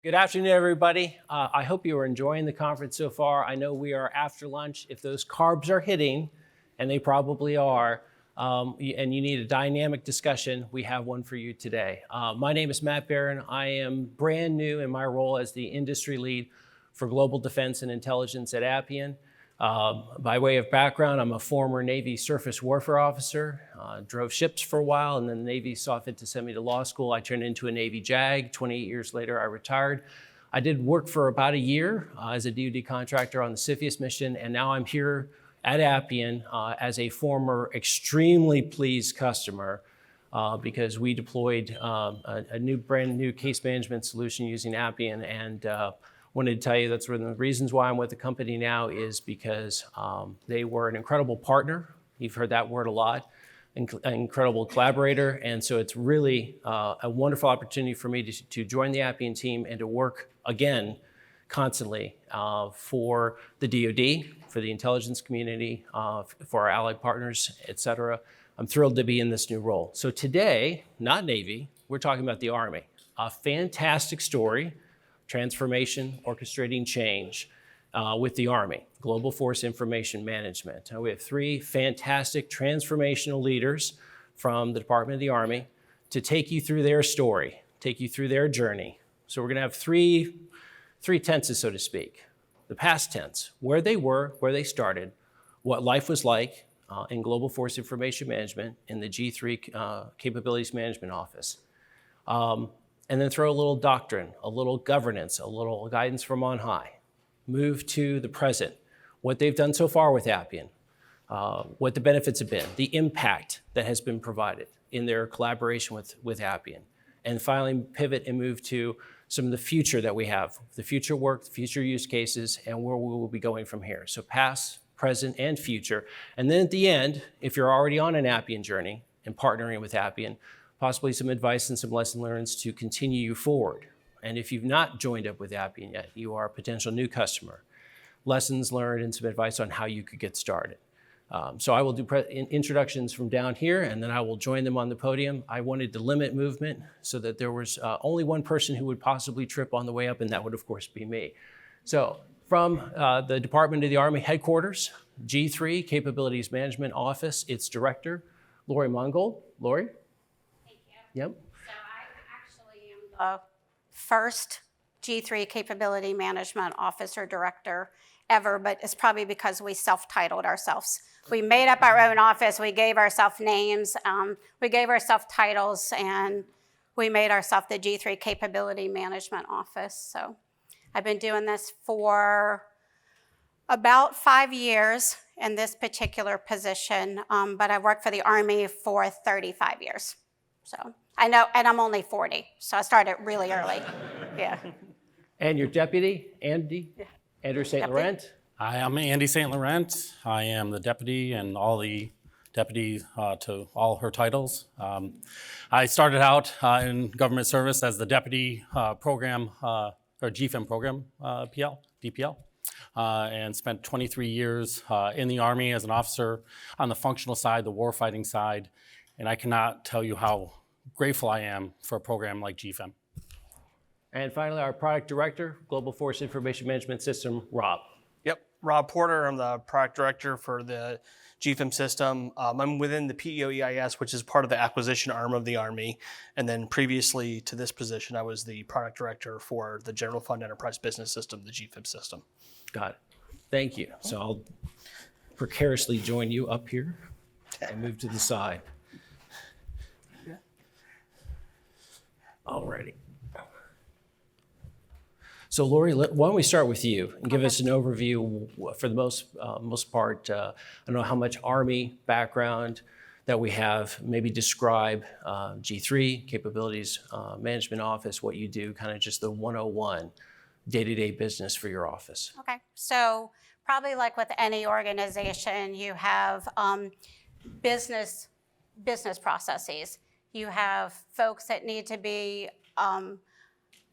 Good afternoon, everybody. I hope you are enjoying the conference so far. I know we are after lunch. If those carbs are hitting, and they probably are, and you need a dynamic discussion, we have one for you today. My name is Matt Barron. I am brand new in my role as the industry lead for global defense and intelligence at Appian. By way of background, I'm a former Navy surface warfare officer, drove ships for a while, and then the Navy saw fit to send me to law school. I turned into a Navy JAG. 28 years later, I retired. I did work for about a year as a DoD contractor on the CFIUS mission, and now I'm here at Appian as a former extremely pleased customer because we deployed a brand new case management solution using Appian, and wanted to tell you that's one of the reasons why I'm with the company now is because they were an incredible partner. You've heard that word a lot, an incredible collaborator. And so it's really a wonderful opportunity for me to join the Appian team and to work again constantly for the DoD, for the intelligence community, for our allied partners, et cetera. I'm thrilled to be in this new role. So today, not Navy, we're talking about the Army. A fantastic story. Transformation, orchestrating change with the Army, Global Force Information Management. We have three fantastic transformational leaders from the Department of the Army to take you through their story, take you through their journey. So we're gonna have three tenses, so to speak. The past tense, where they were, where they started, what life was like in Global Force Information Management in the G3 Capabilities Management Office. And then throw a little doctrine, a little governance, a little guidance from on high. Move to the present, what they've done so far with Appian, what the benefits have been, the impact that has been provided in their collaboration with Appian. And finally pivot and move to some of the future that we have, the future work, the future use cases, and where we will be going from here. So past, present, and future. And then at the end, if you're already on an Appian journey and partnering with Appian, possibly some advice and some lesson learned to continue you forward. And if you've not joined up with Appian yet, you are a potential new customer. Lessons learned and some advice on how you could get started. So I will do introductions from down here, and then I will join them on the podium. I wanted to limit movement so that there was only one person who would possibly trip on the way up, and that would, of course, be me. So from the Department of the Army headquarters, G3 Capabilities Management Office, its director, Lori Mongold. Lori? Yep. So I actually am the first G3 Capability Management Officer Director ever, but it's probably because we self-titled ourselves. We made up our own office, we gave ourselves names, we gave ourselves titles, and we made ourselves the G3 Capability Management Office. So I've been doing this for about 5 years in this particular position, but I've worked for the Army for 35 years. So I know, and I'm only 40, so I started really early. Yeah. And your deputy, Andy? Yeah. Andrew St. Laurent? Hi, I'm Andy St. Laurent. I am the deputy and all the deputy to all her titles. I started out in government service as the deputy program, or GFIM program, DPL, and spent 23 years in the Army as an officer on the functional side, the warfighting side, and I cannot tell you how grateful I am for a program like GFIM. And finally, our product director, Global Force Information Management System, Rob. Yep, Rob Porter. I'm the product director for the GFIM system. I'm within the PEO-EIS, which is part of the acquisition arm of the Army. And then previously to this position, I was the product director for the General Fund Enterprise Business System, the GFIM system. Got it. Thank you. So I'll precariously join you up here and move to the side. Alrighty. So Lori, why don't we start with you and give us an overview for the most part. I don't know how much Army background that we have. Maybe describe G3, Capabilities Management Office, what you do, kind of just the 101 day-to-day business for your office. Okay, so probably like with any organization, you have business processes. You have folks that need to be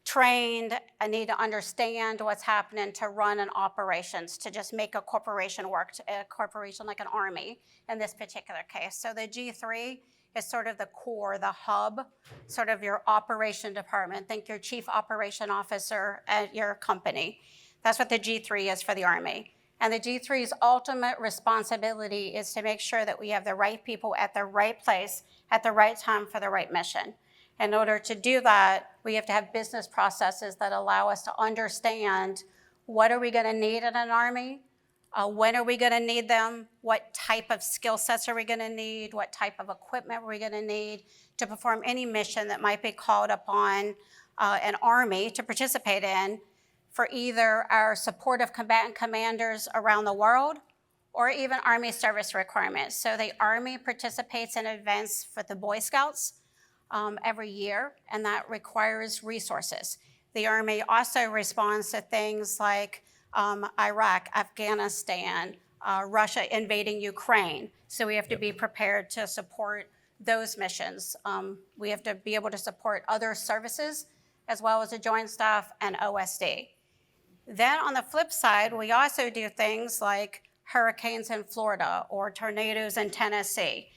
trained and need to understand what's happening to run an operations, to just make a corporation work, a corporation like an Army in this particular case. So the G3 is sort of the core, the hub, sort of your operation department. Think your chief operation officer at your company. That's what the G3 is for the Army. And the G3's ultimate responsibility is to make sure that we have the right people at the right place at the right time for the right mission. In order to do that, we have to have business processes that allow us to understand what are we going to need in an Army, when are we going to need them, what type of skill sets are we going to need, what type of equipment are we going to need to perform any mission that might be called upon an Army to participate in, for either our supportive combatant commanders around the world or even Army service requirements. So the Army participates in events for the Boy Scouts every year, and that requires resources. The Army also responds to things like Iraq, Afghanistan, Russia invading Ukraine. So we have to be prepared to support those missions. We have to be able to support other services as well as the Joint Staff and OSD. Then on the flip side, we also do things like hurricanes in Florida or tornadoes in Tennessee.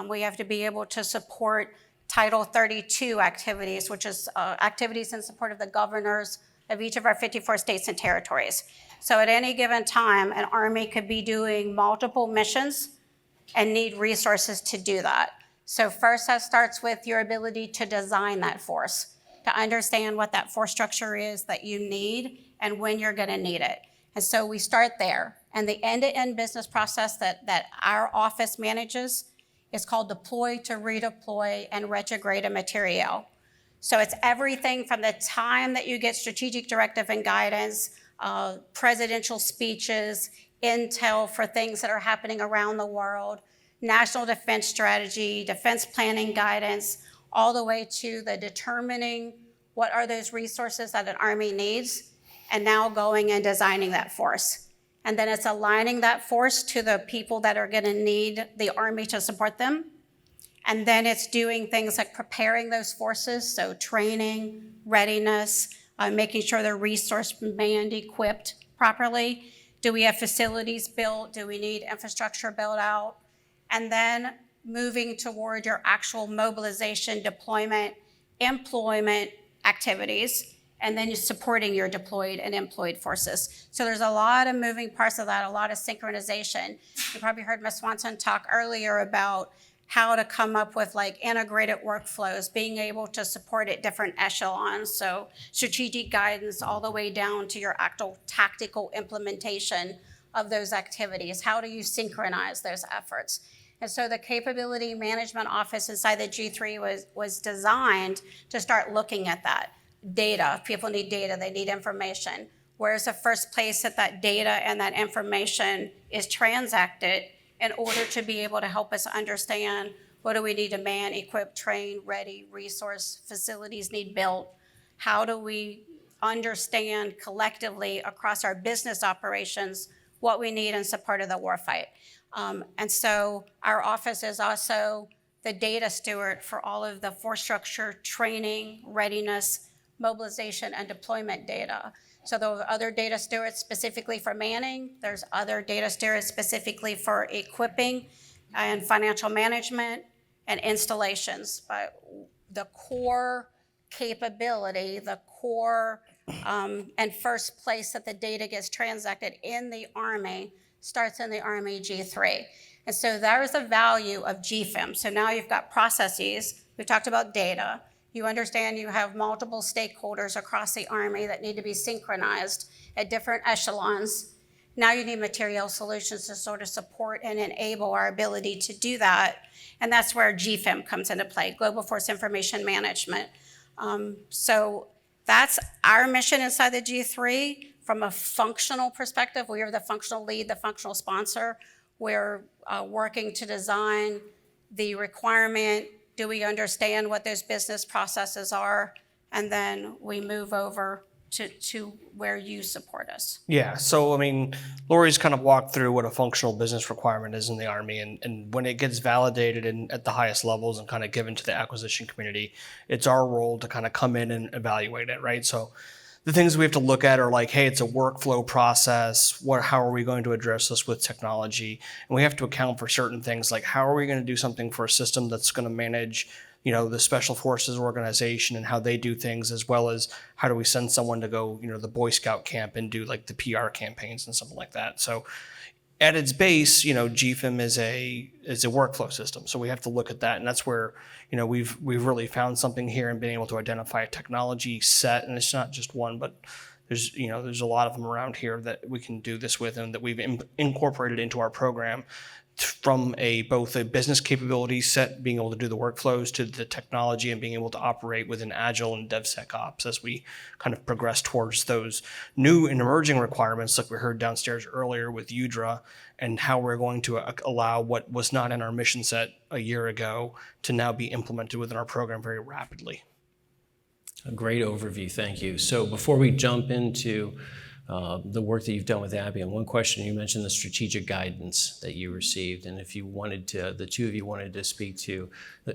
We have to be able to support Title 32 activities, which is activities in support of the governors of each of our 54 states and territories. So at any given time, an Army could be doing multiple missions and need resources to do that. So first, that starts with your ability to design that force, to understand what that force structure is that you need and when you're going to need it. And so we start there. And the end-to-end business process that our office manages is called deploy to redeploy and retrograde a materiel. So it's everything from the time that you get strategic directive and guidance, presidential speeches, intel for things that are happening around the world, national defense strategy, defense planning guidance, all the way to the determining what are those resources that an Army needs, and now going and designing that force. And then it's aligning that force to the people that are gonna need the Army to support them. And then it's doing things like preparing those forces, so training, readiness, making sure they're resource manned, equipped properly. Do we have facilities built? Do we need infrastructure built out? And then moving toward your actual mobilization, deployment, employment activities, and then you're supporting your deployed and employed forces. So there's a lot of moving parts of that, a lot of synchronization. You probably heard Ms. Swanson talk earlier about how to come up with like integrated workflows, being able to support at different echelons. So strategic guidance all the way down to your actual tactical implementation of those activities. How do you synchronize those efforts? And so the capability management office inside the G3 was designed to start looking at that. Data, people need data, they need information. Where's the first place that that data and that information is transacted in order to be able to help us understand what do we need to man, equip, train, ready, resource, facilities need built? How do we understand collectively across our business operations what we need in support of the warfight? And so our office is also the data steward for all of the force structure, training, readiness, mobilization, and deployment data. So there are other data stewards specifically for manning. There's other data stewards specifically for equipping and financial management and installations. But the core capability, the core and first place that the data gets transacted in the Army starts in the Army G3. And so there is the value of GFIM. So now you've got processes. We talked about data. You understand you have multiple stakeholders across the Army that need to be synchronized at different echelons. Now you need material solutions to sort of support and enable our ability to do that. And that's where GFIM comes into play, Global Force Information Management. So that's our mission inside the G3. From a functional perspective, we are the functional lead, the functional sponsor. We're working to design the requirement. Do we understand what those business processes are? And then we move over to where you support us. Yeah, so I mean, Lori's kind of walked through what a functional business requirement is in the Army, and when it gets validated at the highest levels and kind of given to the acquisition community, it's our role to kind of come in and evaluate it, right? So the things we have to look at are like, hey, it's a workflow process. How are we going to address this with technology? And we have to account for certain things like how are we going to do something for a system that's going to manage, the Special Forces organization and how they do things, as well as how do we send someone to go, the Boy Scout camp and do like the PR campaigns and something like that. So at its base, GFIM is a workflow system. So we have to look at that, and that's where we've really found something here and been able to identify a technology set, and it's not just one, but there's a lot of them around here that we can do this with, and that we've incorporated into our program from both a business capability set, being able to do the workflows, to the technology and being able to operate within Agile and DevSecOps as we kind of progress towards those new and emerging requirements, like we heard downstairs earlier with UDRA, and how we're going to allow what was not in our mission set a year ago to now be implemented within our program very rapidly. A great overview, thank you. So before we jump into the work that you've done with Appian, one question, you mentioned the strategic guidance that you received, and if you wanted to, the two of you wanted to speak to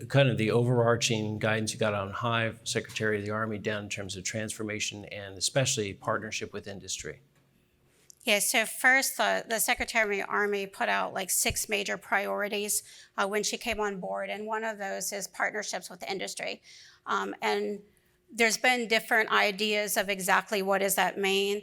kind of the overarching guidance you got on high, Secretary of the Army, down in terms of transformation and especially partnership with industry. Yeah, so first, the Secretary of the Army put out like 6 major priorities when she came on board, and one of those is partnerships with the industry. And there's been different ideas of exactly what does that mean.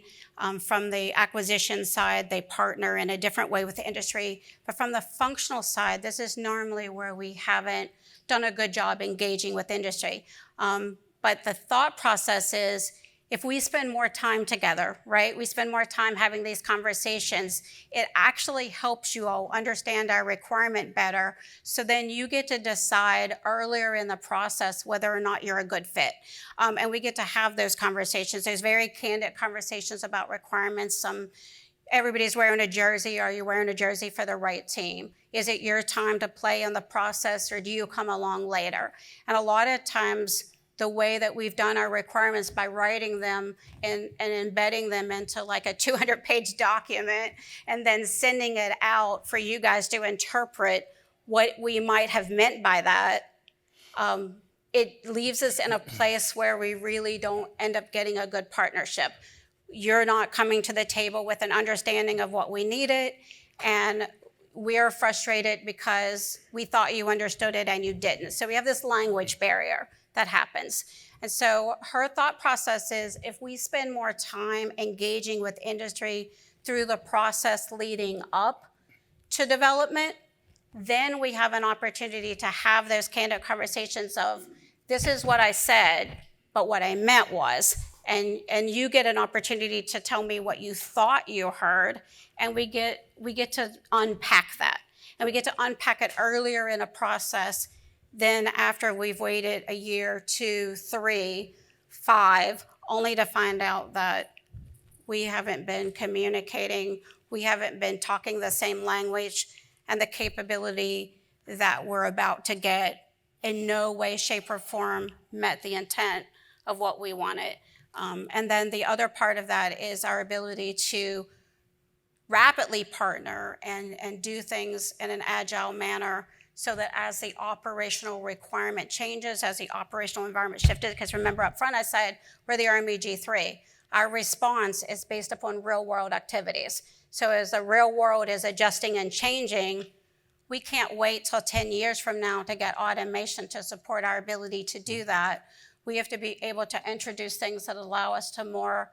From the acquisition side, they partner in a different way with the industry. But from the functional side, this is normally where we haven't done a good job engaging with industry. But the thought process is, if we spend more time together, right, we spend more time having these conversations, it actually helps you all understand our requirement better. So then you get to decide earlier in the process whether or not you're a good fit. And we get to have those conversations. There's very candid conversations about requirements. Everybody's wearing a jersey. Are you wearing a jersey for the right team? Is it your time to play in the process, or do you come along later? And a lot of times, the way that we've done our requirements by writing them and embedding them into like a 200-page document and then sending it out for you guys to interpret what we might have meant by that, it leaves us in a place where we really don't end up getting a good partnership. You're not coming to the table with an understanding of what we needed, and we're frustrated because we thought you understood it and you didn't. So we have this language barrier that happens. And so her thought process is, if we spend more time engaging with industry through the process leading up to development, then we have an opportunity to have those candid conversations of, this is what I said, but what I meant was, and you get an opportunity to tell me what you thought you heard, and we get to unpack that. And we get to unpack it earlier in a process than after we've waited a year, 2, 3, 5, only to find out that we haven't been communicating, we haven't been talking the same language, and the capability that we're about to get in no way, shape, or form met the intent of what we wanted. And then the other part of that is our ability to rapidly partner and do things in an agile manner, so that as the operational requirement changes, as the operational environment shifted, because remember up front I said we're the Army G3, our response is based upon real world activities. So as the real world is adjusting and changing, we can't wait till 10 years from now to get automation to support our ability to do that. We have to be able to introduce things that allow us to more,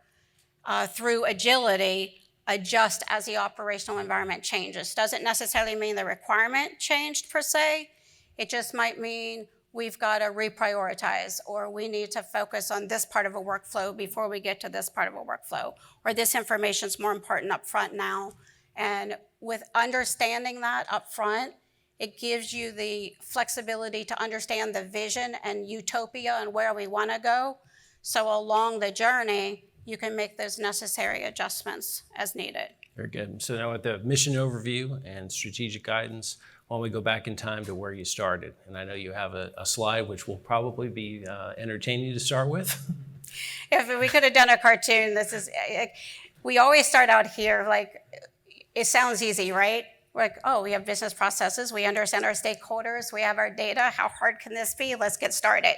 through agility, adjust as the operational environment changes. Doesn't necessarily mean the requirement changed per se. It just might mean we've got to reprioritize, or we need to focus on this part of a workflow before we get to this part of a workflow, or this information is more important up front now. And with understanding that up front, it gives you the flexibility to understand the vision and utopia and where we want to go. So along the journey, you can make those necessary adjustments as needed. Very good. So now with the mission overview and strategic guidance, why don't we go back in time to where you started? And I know you have a slide which will probably be entertaining to start with. If we could have done a cartoon, we always start out here, like, it sounds easy, right? We're like, oh, we have business processes. We understand our stakeholders. We have our data. How hard can this be? Let's get started.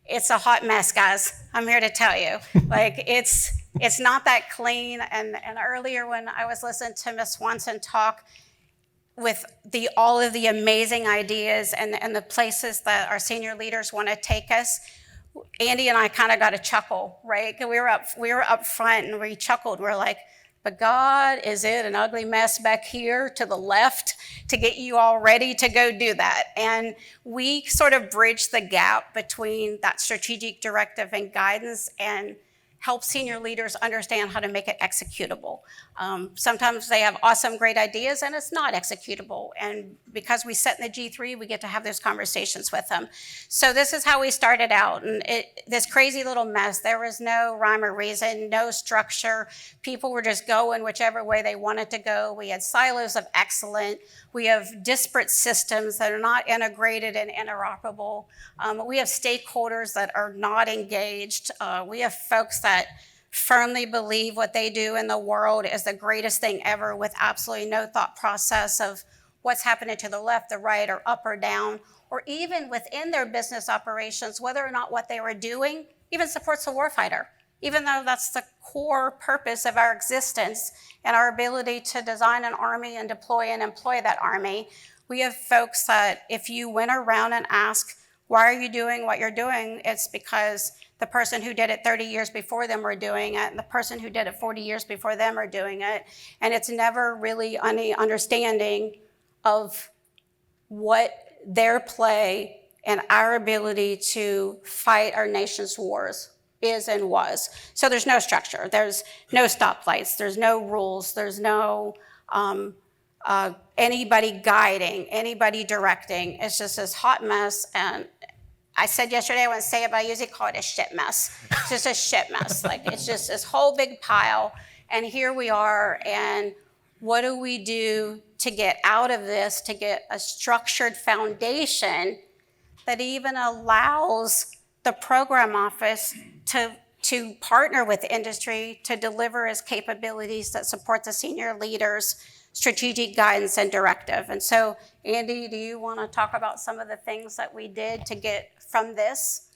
It's a hot mess, guys. I'm here to tell you. Like, it's not that clean. And earlier when I was listening to Ms. Swanson talk with all of the amazing ideas and the places that our senior leaders want to take us, Andy and I kind of got a chuckle, right? We were up front and we chuckled. We're like, but God, is it an ugly mess back here to the left to get you all ready to go do that? And we sort of bridge the gap between that strategic directive and guidance and help senior leaders understand how to make it executable. Sometimes they have awesome, great ideas and it's not executable. And because we sit in the G3, we get to have those conversations with them. So this is how we started out. And this crazy little mess, there was no rhyme or reason, no structure. People were just going whichever way they wanted to go. We had silos of excellence. We have disparate systems that are not integrated and interoperable. We have stakeholders that are not engaged. We have folks that firmly believe what they do in the world is the greatest thing ever with absolutely no thought process of what's happening to the left, the right, or up or down, or even within their business operations, whether or not what they were doing even supports the warfighter, even though that's the core purpose of our existence and our ability to design an army and deploy and employ that army. We have folks that if you went around and ask, why are you doing what you're doing? It's because the person who did it 30 years before them are doing it, and the person who did it 40 years before them are doing it. And it's never really any understanding of what their play and our ability to fight our nation's wars is and was. So there's no structure. There's no stoplights. There's no rules. There's no anybody guiding, anybody directing. It's just this hot mess. And I said yesterday, I wouldn't say it, but I usually call it a shit mess. It's just a shit mess. Like, it's just this whole big pile. And here we are. And what do we do to get out of this, to get a structured foundation that even allows the program office to partner with industry to deliver its capabilities that support the senior leaders' strategic guidance and directive. And so, Andy, do you want to talk about some of the things that we did to get from this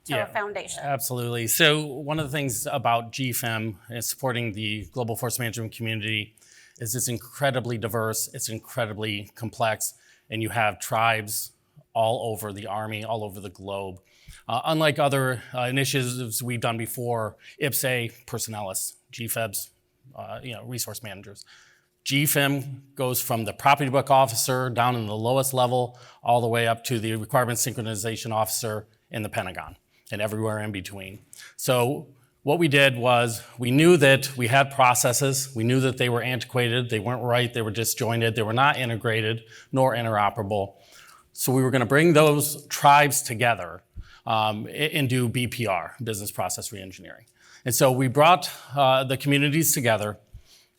to a foundation? Absolutely. So one of the things about GFEM and supporting the global force management community is it's incredibly diverse, it's incredibly complex, and you have tribes all over the Army, all over the globe. Unlike other initiatives we've done before, IPSA, personnelists, GFEBs, resource managers. GFEM goes from the property book officer down in the lowest level all the way up to the requirements synchronization officer in the Pentagon and everywhere in between. So what we did was we knew that we had processes. We knew that they were antiquated. They weren't right. They were disjointed. They were not integrated nor interoperable. So we were going to bring those tribes together and do BPR, business process reengineering. And so we brought the communities together.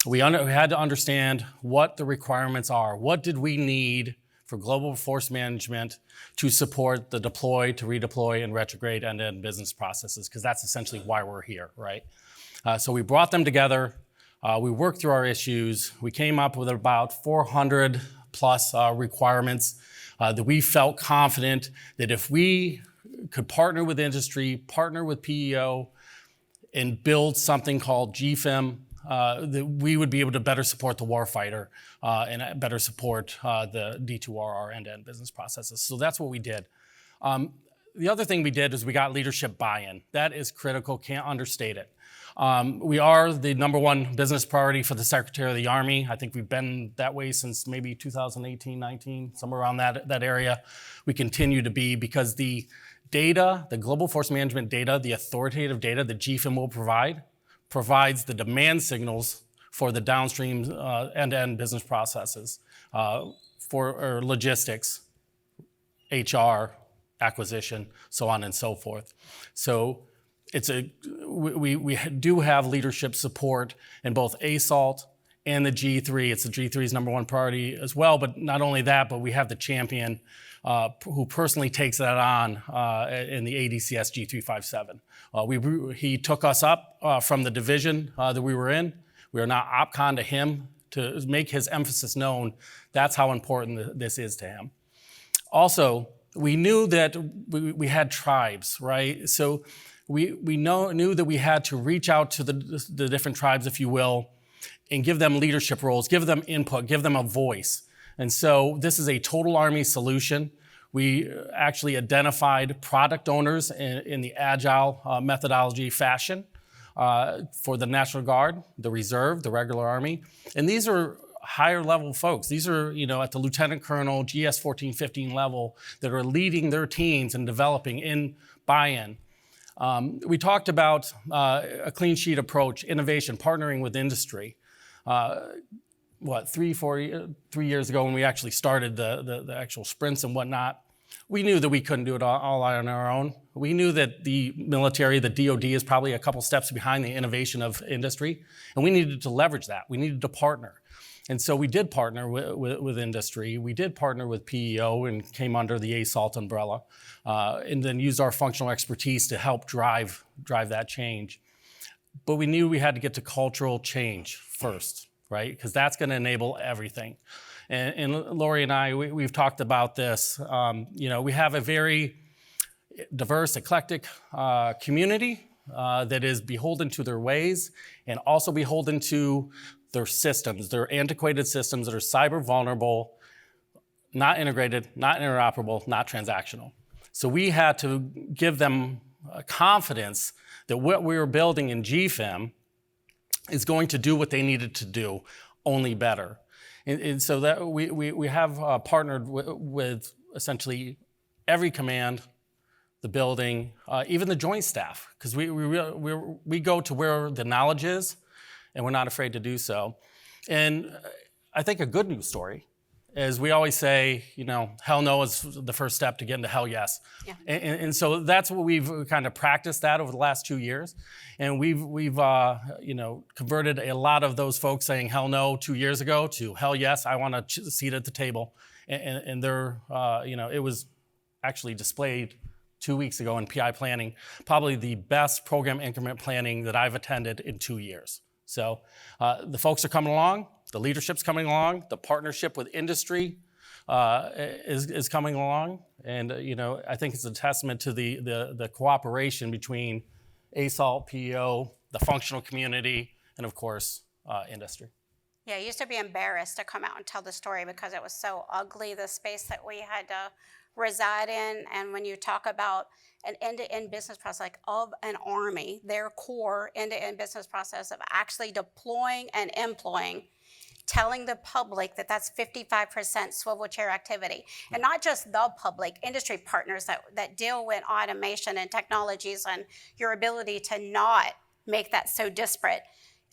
We had to understand what the requirements are. What did we need for global force management to support the deploy, to redeploy, and retrograde end-to-end business processes? Because that's essentially why we're here, right? So we brought them together. We worked through our issues. We came up with about 400 plus requirements that we felt confident that if we could partner with industry, partner with PEO, and build something called GFEM, that we would be able to better support the warfighter and better support the D2RR end-to-end business processes. So that's what we did. The other thing we did is we got leadership buy-in. That is critical, can't understate it. We are the number one business priority for the Secretary of the Army. I think we've been that way since maybe 2018, 19, somewhere around that area. We continue to be because the data, the global force management data, the authoritative data that GFEM will provides the demand signals for the downstream end-to-end business processes for logistics, HR, acquisition, so on and so forth. So we do have leadership support in both ASALT and the G3. It's the G3's number one priority as well, but not only that, but we have the champion who personally takes that on in the ADCS G357. He took us up from the division that we were in. We are now OPCON to him to make his emphasis known. That's how important this is to him. Also, we knew that we had tribes, right? So we knew that we had to reach out to the different tribes, if you will, and give them leadership roles, give them input, give them a voice. And so this is a total Army solution. We actually identified product owners in the agile methodology fashion for the National Guard, the Reserve, the regular Army. And these are higher level folks. These are, at the Lieutenant Colonel, GS 14, 15 level that are leading their teams and developing in buy-in. We talked about a clean sheet approach, innovation, partnering with industry. 3 years ago when we actually started the actual sprints and whatnot, we knew that we couldn't do it all on our own. We knew that the military, the DoD, is probably a couple steps behind the innovation of industry, and we needed to leverage that. We needed to partner. And so we did partner with industry. We did partner with PEO and came under the ASALT umbrella, and then used our functional expertise to help drive that change. But we knew we had to get to cultural change first, right? Because that's going to enable everything. And Lori and I, we've talked about this. We have a very diverse, eclectic community that is beholden to their ways and also beholden to their systems, their antiquated systems that are cyber vulnerable, not integrated, not interoperable, not transactional. So we had to give them confidence that what we were building in GFIM is going to do what they needed to do, only better. And so that we have partnered with essentially every command, the building, even the joint staff, because we go to where the knowledge is, and we're not afraid to do so. And I think a good news story is we always say, hell no is the first step to get into hell yes. Yeah. And so that's what we've kind of practiced that over the last 2 years. And we've converted a lot of those folks saying hell no 2 years ago to hell yes, I want a seat at the table. And they're, it was actually displayed 2 weeks ago in PI planning, probably the best program increment planning that I've attended in 2 years. So the folks are coming along, the leadership's coming along, the partnership with industry is coming along, and I think it's a testament to the cooperation between ASALT, PEO, the functional community, and of course industry. Yeah, I used to be embarrassed to come out and tell the story because it was so ugly, the space that we had to reside in. And when you talk about an end-to-end business process like of an Army, their core end-to-end business process of actually deploying and employing, telling the public that that's 55% swivel chair activity. And not just the public, industry partners that deal with automation and technologies and your ability to not make that so disparate.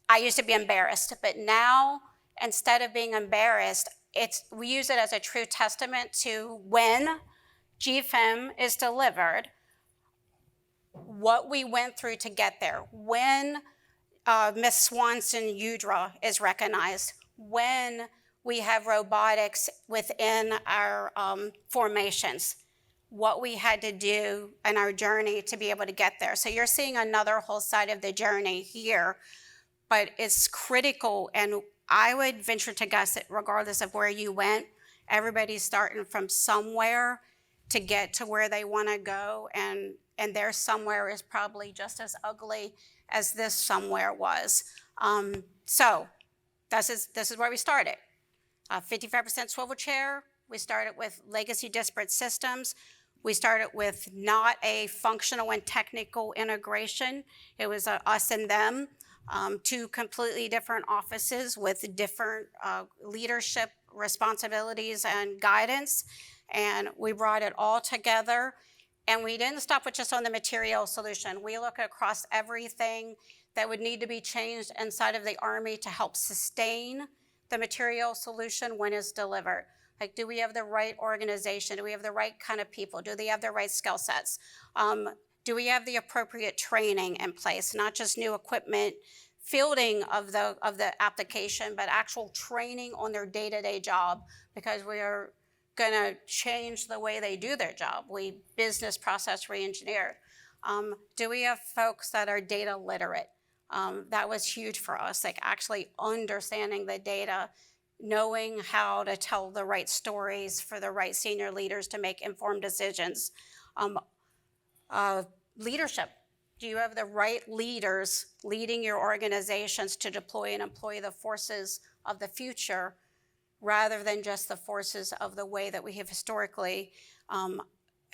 I used to be embarrassed, but now instead of being embarrassed, we use it as a true testament to when GFIM is delivered, what we went through to get there, when Ms. Swanson Udra is recognized, when we have robotics within our formations, what we had to do in our journey to be able to get there. So you're seeing another whole side of the journey here, but it's critical, and I would venture to guess that regardless of where you went, everybody's starting from somewhere to get to where they want to go, and their somewhere is probably just as ugly as this somewhere was. So this is where we started. 55% swivel chair. We started with legacy disparate systems. We started with not a functional and technical integration. It was us and them, two completely different offices with different leadership responsibilities and guidance. And we brought it all together. And we didn't stop with just on the material solution. We look across everything that would need to be changed inside of the Army to help sustain the material solution when it's delivered. Like, do we have the right organization? Do we have the right kind of people? Do they have the right skill sets? Do we have the appropriate training in place? Not just new equipment, fielding of the application, but actual training on their day-to-day job, because we are going to change the way they do their job. We business process re-engineered. Do we have folks that are data literate? That was huge for us, like actually understanding the data, knowing how to tell the right stories for the right senior leaders to make informed decisions. Leadership. Do you have the right leaders leading your organizations to deploy and employ the forces of the future rather than just the forces of the way that we have historically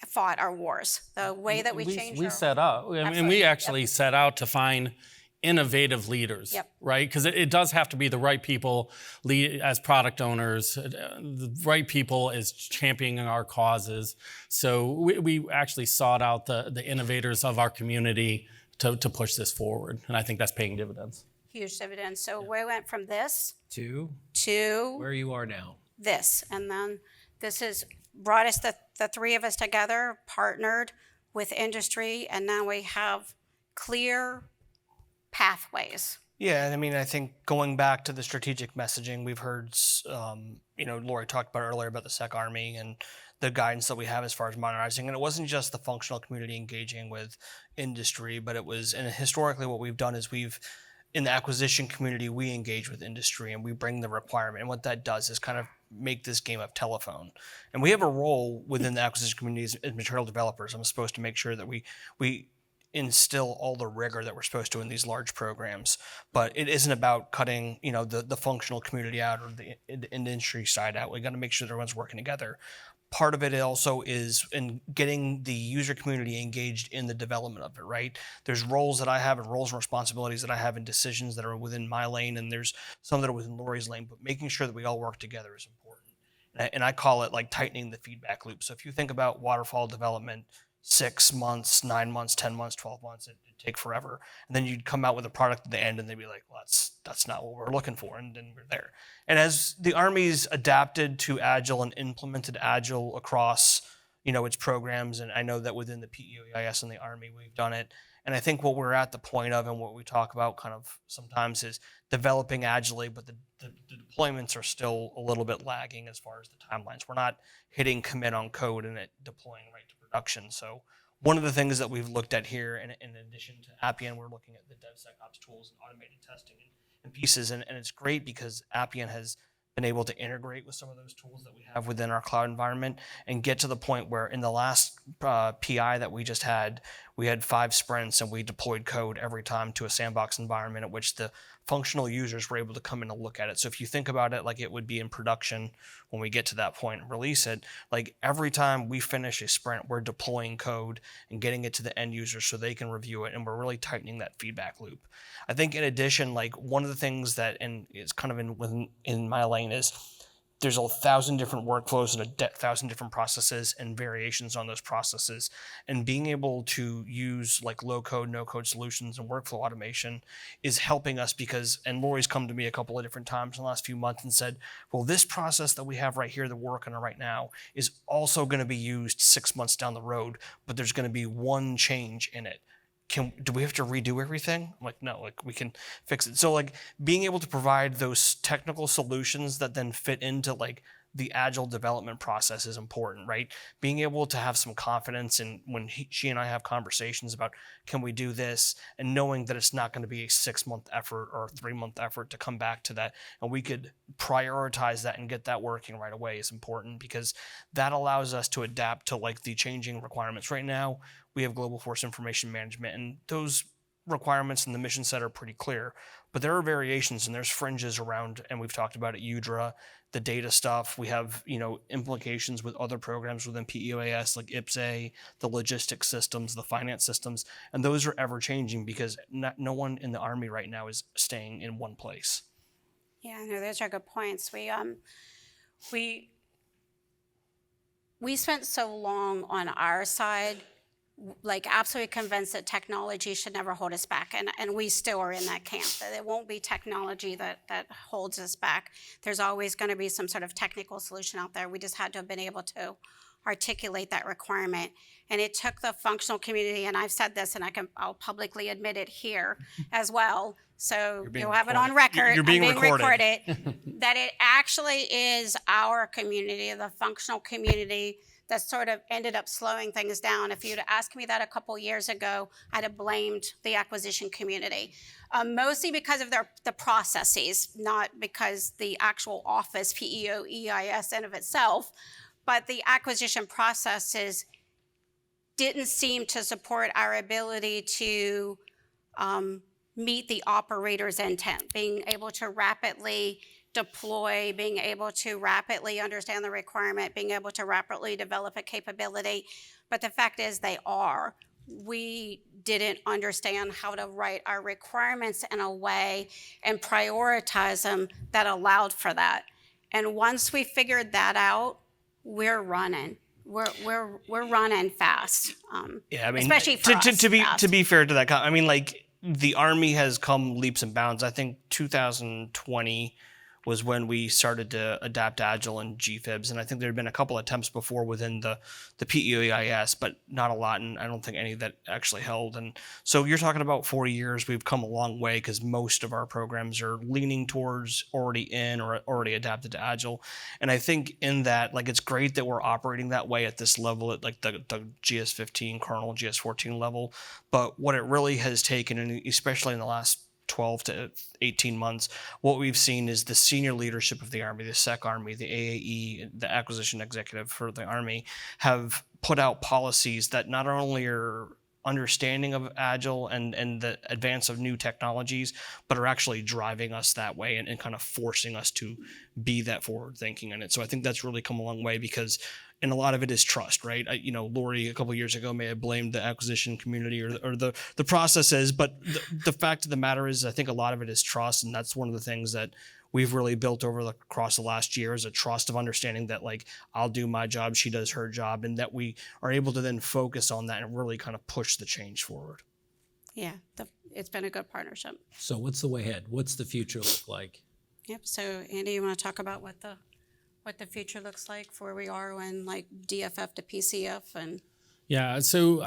fought our wars, the way that we changed We set out, I mean, Absolutely. we actually set out to find innovative leaders, Yep. right? Because it does have to be the right people lead as product owners, the right people as championing our causes. So we actually sought out the innovators of our community to push this forward, and I think that's paying dividends. huge dividends. So we went from this To to where you are now. this, and then this has brought us, the three of us together, partnered with industry, and now we have clear pathways. Yeah, and I mean, I think going back to the strategic messaging, we've heard, Lori talked about earlier about the Sec Army and the guidance that we have as far as modernizing. And it wasn't just the functional community engaging with industry, but it was, and historically what we've done is in the acquisition community, we engage with industry and we bring the requirement. And what that does is kind of make this game of telephone. And we have a role within the acquisition community as material developers. I'm supposed to make sure that we instill all the rigor that we're supposed to in these large programs, but it isn't about cutting, the functional community out or the industry side out. We got to make sure that everyone's working together. Part of it also is in getting the user community engaged in the development of it, right? There's roles that I have and roles and responsibilities that I have and decisions that are within my lane, and there's some that are within Lori's lane, but making sure that we all work together is important. And I call it like tightening the feedback loop. So if you think about waterfall development, 6 months, 9 months, 10 months, 12 months, it'd take forever. And then you'd come out with a product at the end and they'd be like, well, that's not what we're looking for. And then we're there. And as the Army's adapted to Agile and implemented Agile across, its programs, and I know that within the PEOEIS and the Army, we've done it. And I think what we're at the point of and what we talk about kind of sometimes is developing agilely, but the deployments are still a little bit lagging as far as the timelines. We're not hitting commit on code and it deploying right to production. So one of the things that we've looked at here, in addition to Appian, we're looking at the DevSecOps tools and automated testing and pieces. And it's great because Appian has been able to integrate with some of those tools that we have within our cloud environment and get to the point where in the last PI that we just had, we had 5 sprints and we deployed code every time to a sandbox environment at which the functional users were able to come in and look at it. So if you think about it like it would be in production when we get to that point and release it, like every time we finish a sprint, we're deploying code and getting it to the end user so they can review it, and we're really tightening that feedback loop. I think in addition, like one of the things that, and it's kind of in my lane, is there's 1,000 different workflows and 1,000 different processes and variations on those processes. And being able to use like low code, no code solutions and workflow automation is helping us because, and Lori's come to me a couple of different times in the last few months and said, well, this process that we have right here that we're working on right now is also going to be used 6 months down the road, but there's going to be one change in it. Do we have to redo everything? I'm like, no, like we can fix it. So like being able to provide those technical solutions that then fit into like the agile development process is important, right? Being able to have some confidence in when she and I have conversations about can we do this, and knowing that it's not going to be a 6-month effort or a 3-month effort to come back to that, and we could prioritize that and get that working right away is important because that allows us to adapt to like the changing requirements. Right now, we have global force information management, and those requirements in the mission set are pretty clear, but there are variations and there's fringes around, and we've talked about it, UDRA, the data stuff. We have, implications with other programs within PEOAS like IPSA, the logistics systems, the finance systems, and those are ever changing because no one in the Army right now is staying in one place. Yeah, no, those are good points. We spent so long on our side, like absolutely convinced that technology should never hold us back. And we still are in that camp, that it won't be technology that holds us back. There's always going to be some sort of technical solution out there. We just had to have been able to articulate that requirement. And it took the functional community, and I've said this, and I'll publicly admit it here as well. So you'll have it on record. You're being recorded. That it actually is our community, the functional community, that sort of ended up slowing things down. If you'd asked me that a couple years ago, I'd have blamed the acquisition community, mostly because of the processes, not because the actual office, PEO, EIS in of itself, but the acquisition processes didn't seem to support our ability to meet the operator's intent, being able to rapidly deploy, being able to rapidly understand the requirement, being able to rapidly develop a capability. But the fact is we didn't understand how to write our requirements in a way and prioritize them that allowed for that. And once we figured that out, we're running. We're running fast. Yeah, I mean, especially for us, fast. to be fair to that, I mean, like the Army has come leaps and bounds. I think 2020 was when we started to adapt Agile and GFibs, and I think there had been a couple attempts before within the PEOEIS, but not a lot, and I don't think any that actually held. And so you're talking about 4 years. We've come a long way because most of our programs are leaning towards already in or already adapted to Agile. And I think in that, like, it's great that we're operating that way at this level, at like the GS15 kernel, GS14 level. But what it really has taken, and especially in the last 12 to 18 months, what we've seen is the senior leadership of the Army, the SEC Army, the AAE, the acquisition executive for the Army, have put out policies that not only are understanding of Agile and the advance of new technologies, but are actually driving us that way and kind of forcing us to be that forward thinking in it. So I think that's really come a long way because, and a lot of it is trust, right? Lori a couple of years ago may have blamed the acquisition community or the processes, but the fact of the matter is I think a lot of it is trust, and that's one of the things that we've really built across the last year is a trust of understanding that, like, I'll do my job, she does her job, and that we are able to then focus on that and really kind of push the change forward. Yeah, it's been a good partnership. So what's the way ahead? What's the future look like? Yep. So Andy, you want to talk about what the future looks like for where we are when, like, DFF to PCF and? Yeah, so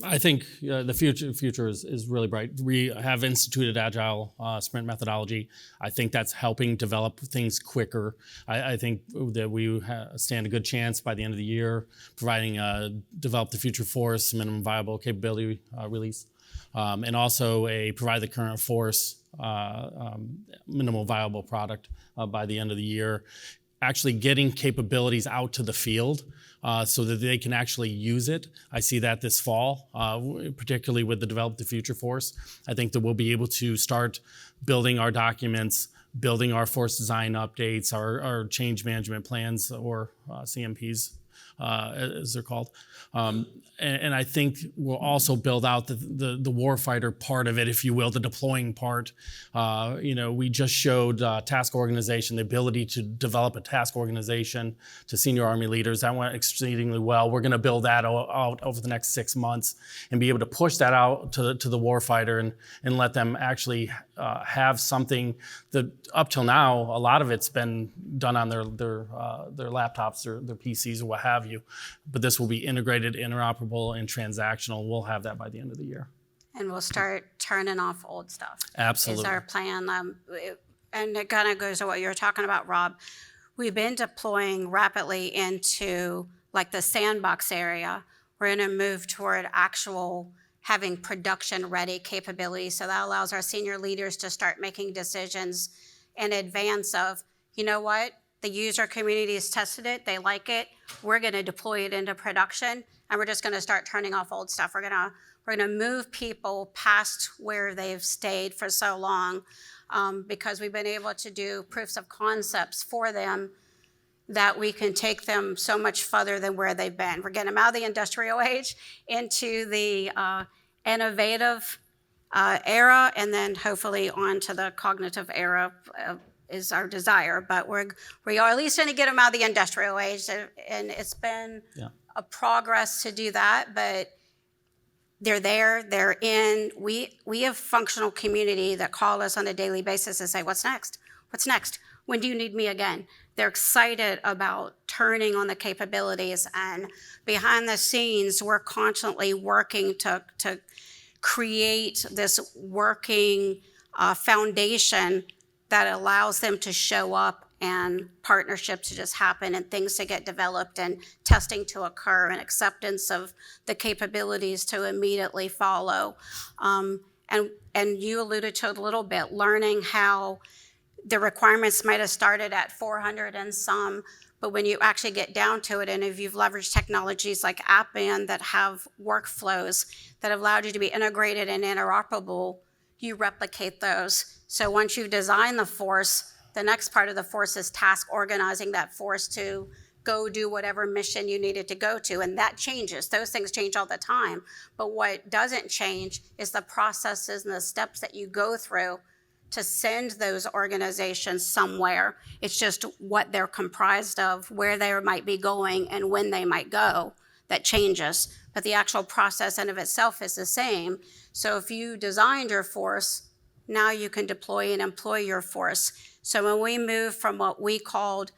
I think the future is really bright. We have instituted Agile sprint methodology. I think that's helping develop things quicker. I think that we stand a good chance by the end of the year providing develop the future force minimum viable capability release, and also a provide the current force minimal viable product by the end of the year. Actually getting capabilities out to the field so that they can actually use it. I see that this fall, particularly with the Develop the Future Force. I think that we'll be able to start building our documents, building our force design updates, our change management plans, or CMPs, as they're called. And I think we'll also build out the warfighter part of it, if you will, the deploying part. We just showed task organization, the ability to develop a task organization to senior Army leaders. That went exceedingly well. We're going to build that out over the next 6 months and be able to push that out to the warfighter and let them actually have something that up till now, a lot of it's been done on their laptops or their PCs or what have you. But this will be integrated, interoperable, and transactional. We'll have that by the end of the year. And we'll start turning off old stuff. Absolutely. Is our plan. And it kind of goes to what you were talking about, Rob. We've been deploying rapidly into, like, the sandbox area. We're going to move toward actual having production-ready capabilities. So that allows our senior leaders to start making decisions in advance of, you know what? The user community has tested it. They like it. We're going to deploy it into production, and we're just going to start turning off old stuff. We're going to move people past where they've stayed for so long because we've been able to do proofs of concepts for them that we can take them so much further than where they've been. We're getting them out of the industrial age into the innovative era, and then hopefully onto the cognitive era is our desire. But we are at least going to get them out of the industrial age, and it's been a progress to do that. But they're there, they're in. We have functional community that call us on a daily basis and say, "What's next? What's next? When do you need me again?" They're excited about turning on the capabilities, and behind the scenes, we're constantly working to create this working foundation that allows them to show up and partnerships to just happen and things to get developed and testing to occur and acceptance of the capabilities to immediately follow. And you alluded to it a little bit, learning how the requirements might have started at 400 and some, but when you actually get down to it, and if you've leveraged technologies like Appian that have workflows that have allowed you to be integrated and interoperable, you replicate those. So once you've designed the force, the next part of the force is task organizing that force to go do whatever mission you needed to go to, and that changes. Those things change all the time, but what doesn't change is the processes and the steps that you go through to send those organizations somewhere. It's just what they're comprised of, where they might be going, and when they might go that changes. But the actual process in of itself is the same. So if you designed your force, now you can deploy and employ your force. So when we move from what we called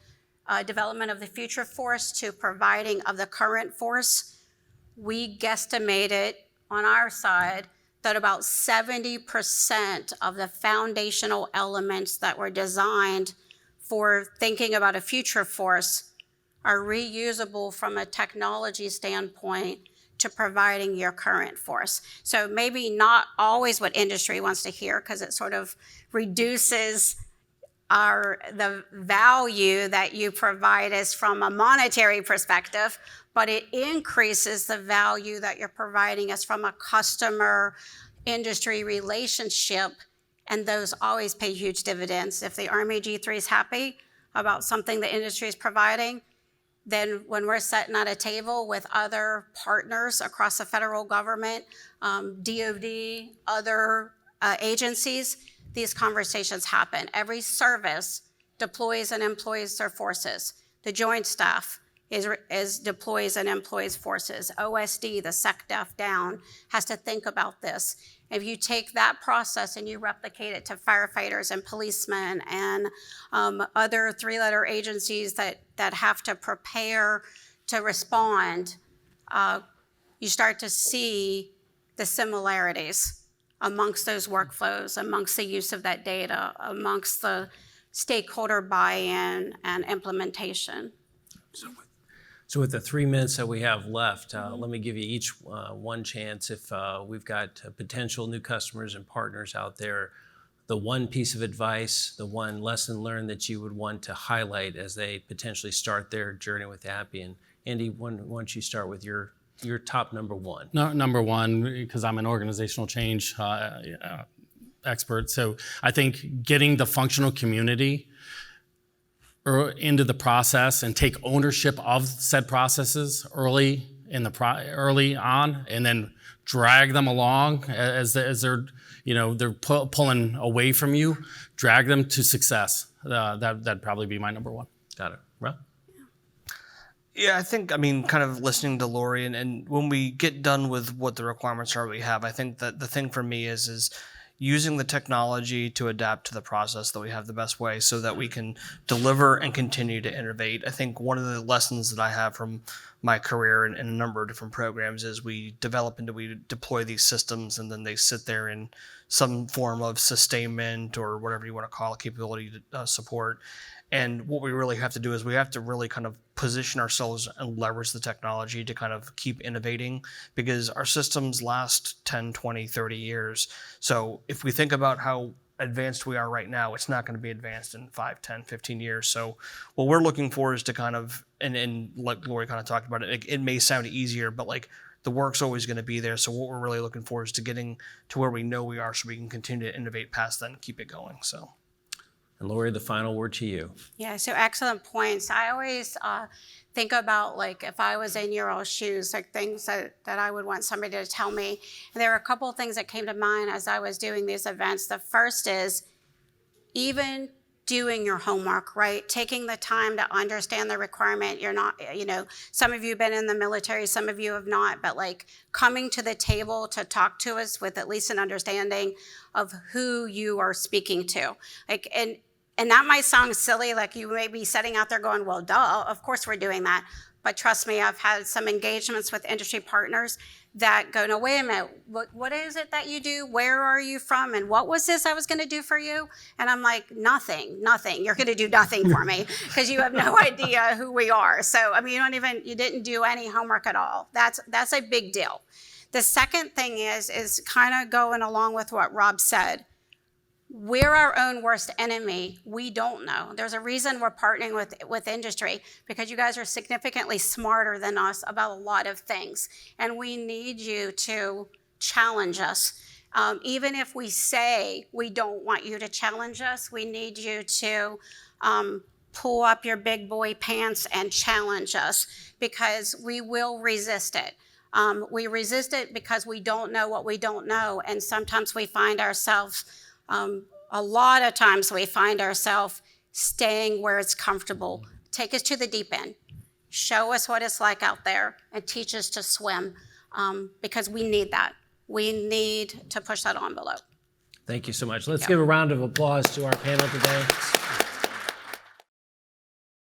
development of the future force to providing of the current force, we guesstimated on our side that about 70% of the foundational elements that were designed for thinking about a future force are reusable from a technology standpoint to providing your current force. So maybe not always what industry wants to hear, because it sort of reduces the value that you provide us from a monetary perspective, but it increases the value that you're providing us from a customer industry relationship, and those always pay huge dividends. If the Army G3 is happy about something the industry is providing, then when we're sitting at a table with other partners across the federal government, DoD, other agencies, these conversations happen. Every service deploys and employs their forces. The Joint Staff deploys and employs forces. OSD, the SecDef down, has to think about this. If you take that process and you replicate it to firefighters and policemen and other three-letter agencies that have to prepare to respond, you start to see the similarities amongst those workflows, amongst the use of that data, amongst the stakeholder buy-in and implementation. So with the 3 minutes that we have left, let me give you each one chance. If we've got potential new customers and partners out there, the one piece of advice, the one lesson learned that you would want to highlight as they potentially start their journey with Appian. Andy, why don't you start with your top number one? No, number one, because I'm an organizational change expert. So I think getting the functional community into the process and take ownership of said processes early on, and then drag them along as they're pulling away from you, drag them to success. That'd probably be my number one. Got it. Rob? Yeah, I think, kind of listening to Lori, and when we get done with what the requirements are we have, I think that the thing for me is using the technology to adapt to the process that we have the best way so that we can deliver and continue to innovate. I think one of the lessons that I have from my career in a number of different programs is we deploy these systems, and then they sit there in some form of sustainment or whatever you want to call it, capability to support. And what we really have to do is we have to really kind of position ourselves and leverage the technology to kind of keep innovating, because our systems last 10, 20, 30 years. So if we think about how advanced we are right now, it's not going to be advanced in 5, 10, 15 years. So what we're looking for is to kind of, and like Lori kind of talked about it, it may sound easier, but like the work's always going to be there. So what we're really looking for is to getting to where we know we are so we can continue to innovate past that and keep it going. So. And Lori, the final word to you. Yeah, so excellent points. I always think about, like, if I was in your all shoes, like things that I would want somebody to tell me. And there are a couple of things that came to mind as I was doing these events. The first is even doing your homework, right? Taking the time to understand the requirement. You're not, some of you have been in the military, some of you have not, but like coming to the table to talk to us with at least an understanding of who you are speaking to. And that might sound silly, like you may be sitting out there going, well, duh, of course we're doing that. But trust me, I've had some engagements with industry partners. that go, no, wait a minute, what is it that you do? Where are you from? And what was this I was going to do for you? And I'm like, nothing. You're going to do nothing for me because you have no idea who we are. So, I mean, you didn't do any homework at all. That's a big deal. The second thing is kind of going along with what Rob said. We're our own worst enemy. We don't know. There's a reason we're partnering with industry, because you guys are significantly smarter than us about a lot of things. And we need you to challenge us. Even if we say we don't want you to challenge us, we need you to pull up your big boy pants and challenge us, because we will resist it. We resist it because we don't know what we don't know. And sometimes we find ourselves a lot of times we find ourselves staying where it's comfortable. Take us to the deep end. Show us what it's like out there and teach us to swim, because we need that. We need to push that envelope. Thank you so much. Let's give a round of applause to our panel today.